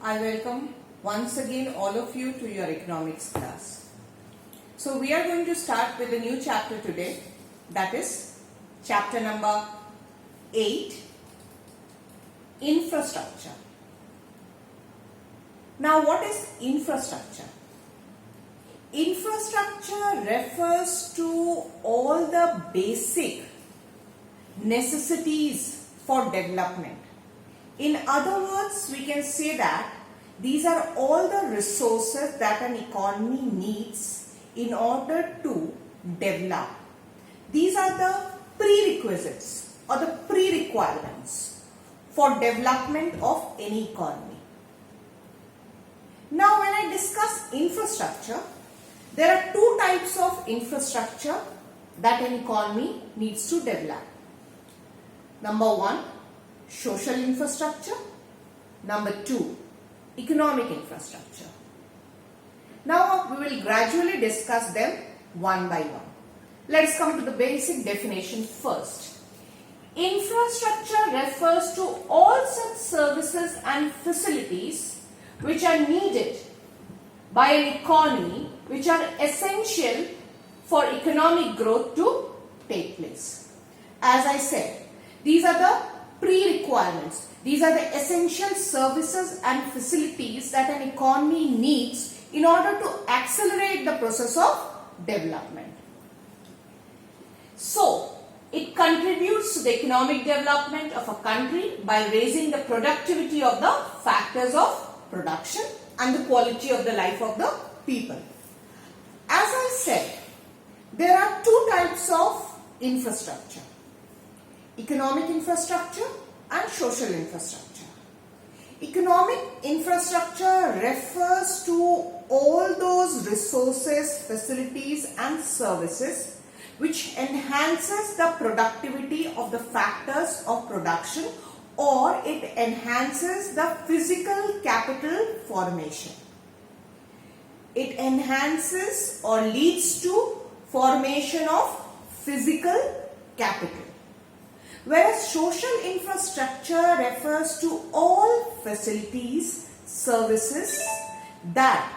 I welcome once again all of you to your economics class. So we are going to start with a new chapter today, that is chapter number 8, Infrastructure. Now what is infrastructure? Infrastructure refers to all the basic necessities for development. In other words, we can say that these are all the resources that an economy needs in order to develop. These are the prerequisites or the pre-requirements for development of any economy. Now, when I discuss infrastructure, there are two types of infrastructure that an economy needs to develop. Number one, social infrastructure. Number two, economic infrastructure. Now we will gradually discuss them one by one. Let's come to the basic definition first. Infrastructure refers to all such services and facilities which are needed by an economy, which are essential for economic growth to take place. As I said, these are the pre-requirements. These are the essential services and facilities that an economy needs in order to accelerate the process of development. So, it contributes to the economic development of a country by raising the productivity of the factors of production and the quality of the life of the people. As I said, there are two types of infrastructure: economic infrastructure and social infrastructure. Economic infrastructure refers to all those resources, facilities and services which enhances the productivity of the factors of production, or it enhances the physical capital formation. It enhances or leads to formation of physical capital. Whereas social infrastructure refers to all facilities, services that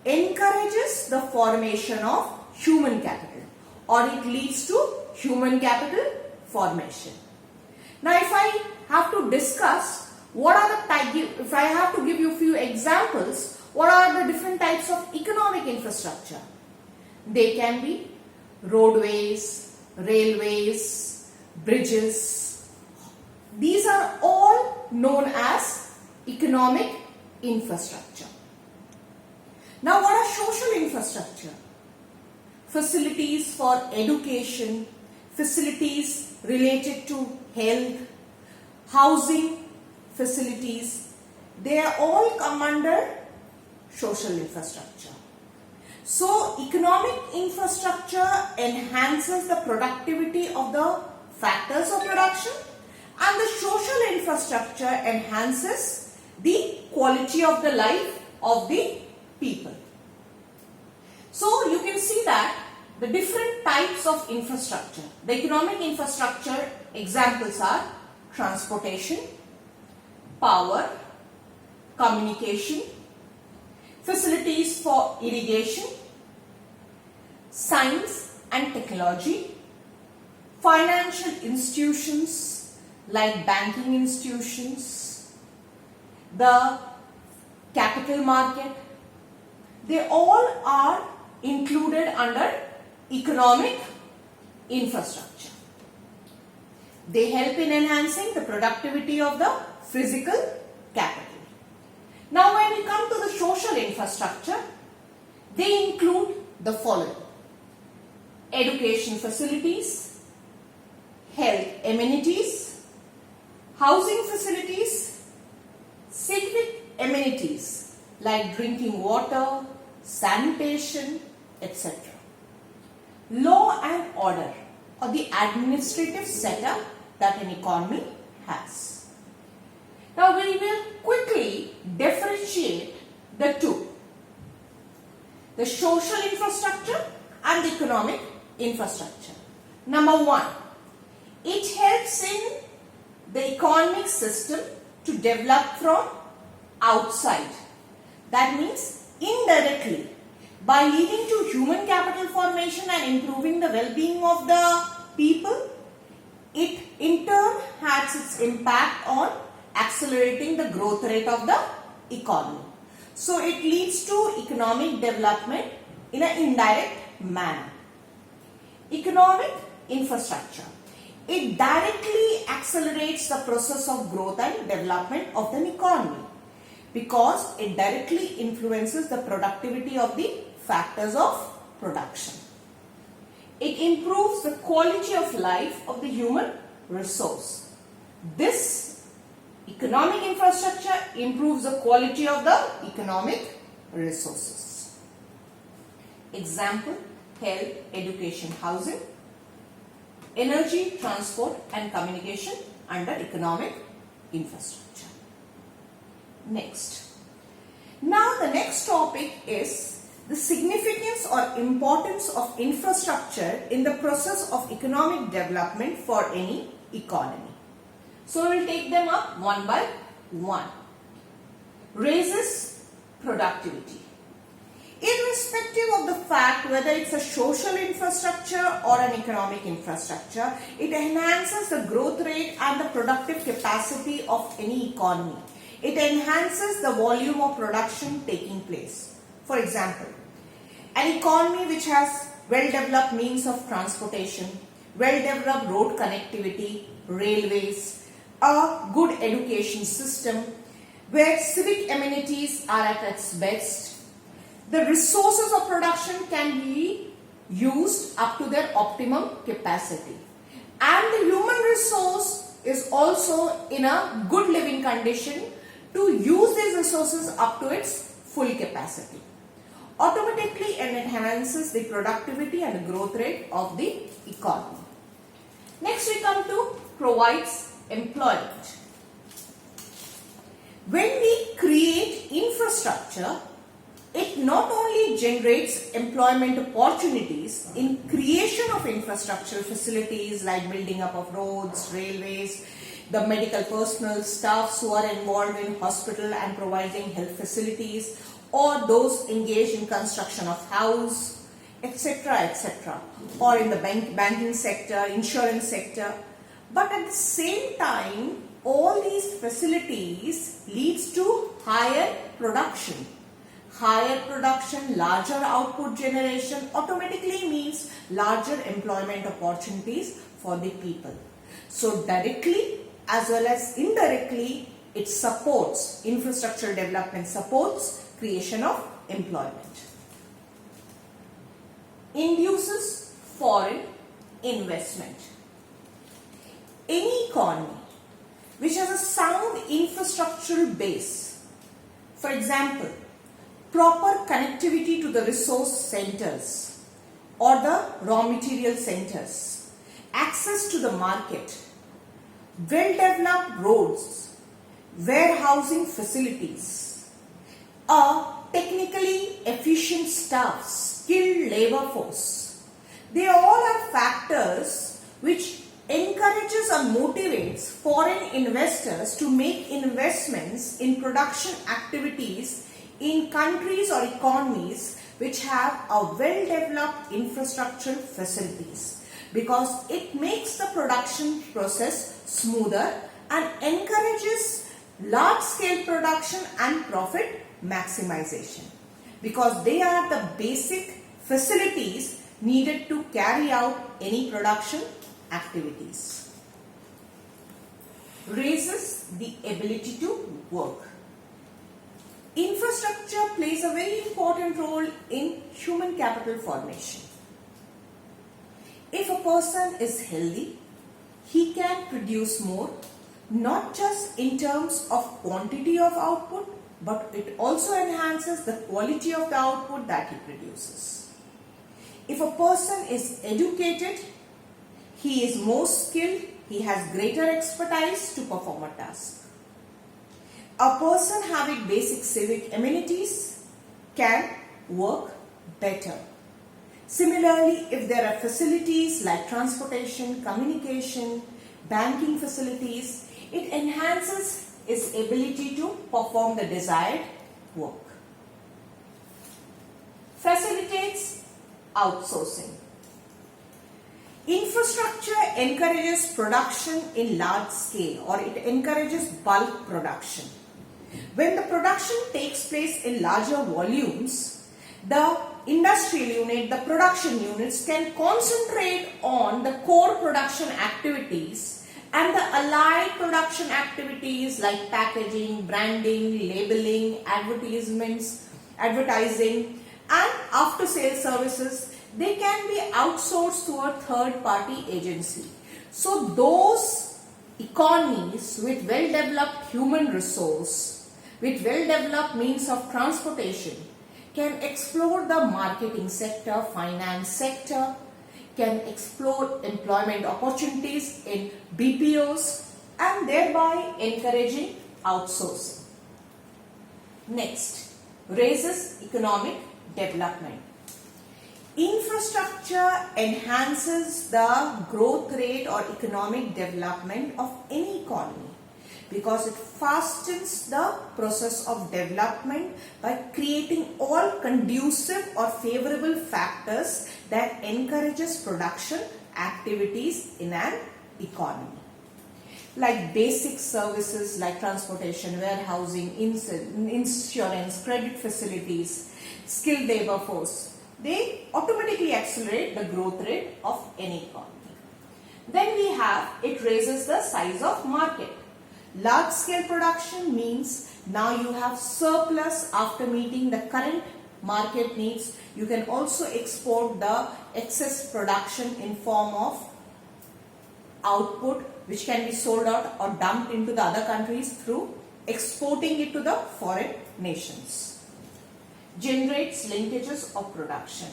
encourages the formation of human capital, or it leads to human capital formation. Now if I have to discuss what are the if I have to give you a few examples, what are the different types of economic infrastructure? They can be roadways, railways, bridges. These are all known as economic infrastructure. Now what are social infrastructure? Facilities for education, facilities related to health, housing facilities, they all come under social infrastructure. So economic infrastructure enhances the productivity of the factors of production, and the social infrastructure enhances the quality of the life of the people. So you can see that the different types of infrastructure. The economic infrastructure examples are transportation, power, communication, facilities for irrigation, science and technology, financial institutions like banking institutions, the capital market. They all are included under economic infrastructure. They help in enhancing the productivity of the physical capital. Now when we come to the social infrastructure, they include the following: education facilities, health amenities, housing facilities, civic amenities like drinking water, sanitation, etc. Law and order, or the administrative setup that an economy has. Now we will quickly differentiate the two: the social infrastructure and the economic infrastructure. Number one, it helps in the economic system to develop from outside. That means indirectly, by leading to human capital formation and improving the well-being of the people, it in turn has its impact on accelerating the growth rate of the economy. So it leads to economic development in an indirect manner. Economic infrastructure. It directly accelerates the process of growth and development of an economy because it directly influences the productivity of the factors of production. It improves the quality of life of the human resource. This economic infrastructure improves the quality of the economic resources. Example, health, education, housing, energy, transport and communication under economic infrastructure. Next. Now the next topic is the significance or importance of infrastructure in the process of economic development for any economy. So we will take them up one by one. Raises productivity. Irrespective of the fact whether it's a social infrastructure or an economic infrastructure, it enhances the growth rate and the productive capacity of any economy. It enhances the volume of production taking place. For example, an economy which has well-developed means of transportation, well-developed road connectivity, railways, a good education system where civic amenities are at its best, the resources of production can be used up to their optimum capacity. And the human resource is also in a good living condition to use these resources up to its full capacity. Automatically it enhances the productivity and the growth rate of the economy. Next we come to provides employment. When we create infrastructure, it not only generates employment opportunities in creation of infrastructural facilities like building up of roads, railways, the medical personnel, staffs who are involved in hospital and providing health facilities, or those engaged in construction of house, etc., or in the banking sector, insurance sector. But at the same time, all these facilities leads to higher production. Higher production, larger output generation automatically means larger employment opportunities for the people. So directly as well as indirectly, it supports, infrastructure development supports creation of employment. Induces foreign investment. Any economy which has a sound infrastructural base, for example, proper connectivity to the resource centers or the raw material centers, access to the market, well-developed roads, warehousing facilities, a technically efficient staff, skilled labor force. They all are factors which encourages or motivates foreign investors to make investments in production activities in countries or economies which have a well-developed infrastructural facilities, because it makes the production process smoother and encourages large-scale production and profit maximization, because they are the basic facilities needed to carry out any production activities. Raises the ability to work. Infrastructure plays a very important role in human capital formation. If a person is healthy, he can produce more, not just in terms of quantity of output, but it also enhances the quality of the output that he produces. If a person is educated, he is more skilled, he has greater expertise to perform a task. A person having basic civic amenities can work better. Similarly, if there are facilities like transportation, communication, banking facilities, it enhances is ability to perform the desired work. Facilitates outsourcing. Infrastructure encourages production in large scale, or it encourages bulk production. When the production takes place in larger volumes, the industrial unit, the production units can concentrate on the core production activities and the allied production activities like packaging, branding, labeling, advertising and after sales services. They can be outsourced to a third party agency. So those economies with well developed human resource, with well developed means of transportation, can explore the marketing sector, finance sector, can explore employment opportunities in BPOs and thereby encouraging outsourcing. Next, raises economic development. Infrastructure enhances the growth rate or economic development of any economy because it fastens the process of development by creating all conducive or favorable factors that encourages production activities in an economy. Like basic services like transportation, warehousing, insurance, credit facilities, skilled labor force, they automatically accelerate the growth rate of any economy. Then we have, it raises the size of market. Large scale production means now you have surplus after meeting the current market needs. You can also export the excess production in form of output which can be sold out or dumped into the other countries through exporting it to the foreign nations. Generates linkages of production.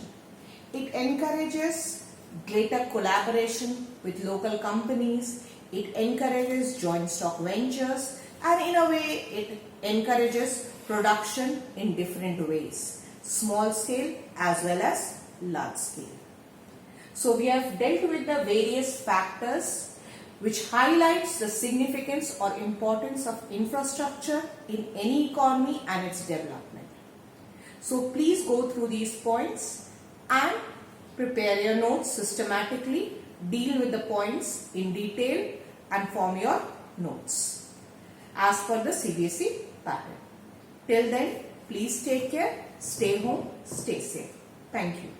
It encourages greater collaboration with local companies. It encourages joint stock ventures and in a way it encourages production in different ways. Small scale as well as large scale. So we have dealt with the various factors which highlights the significance or importance of infrastructure in any economy and its development. So please go through these points and prepare your notes systematically, deal with the points in detail and form your notes as per the CBSE pattern. Till then, please take care, stay home, stay safe. Thank you.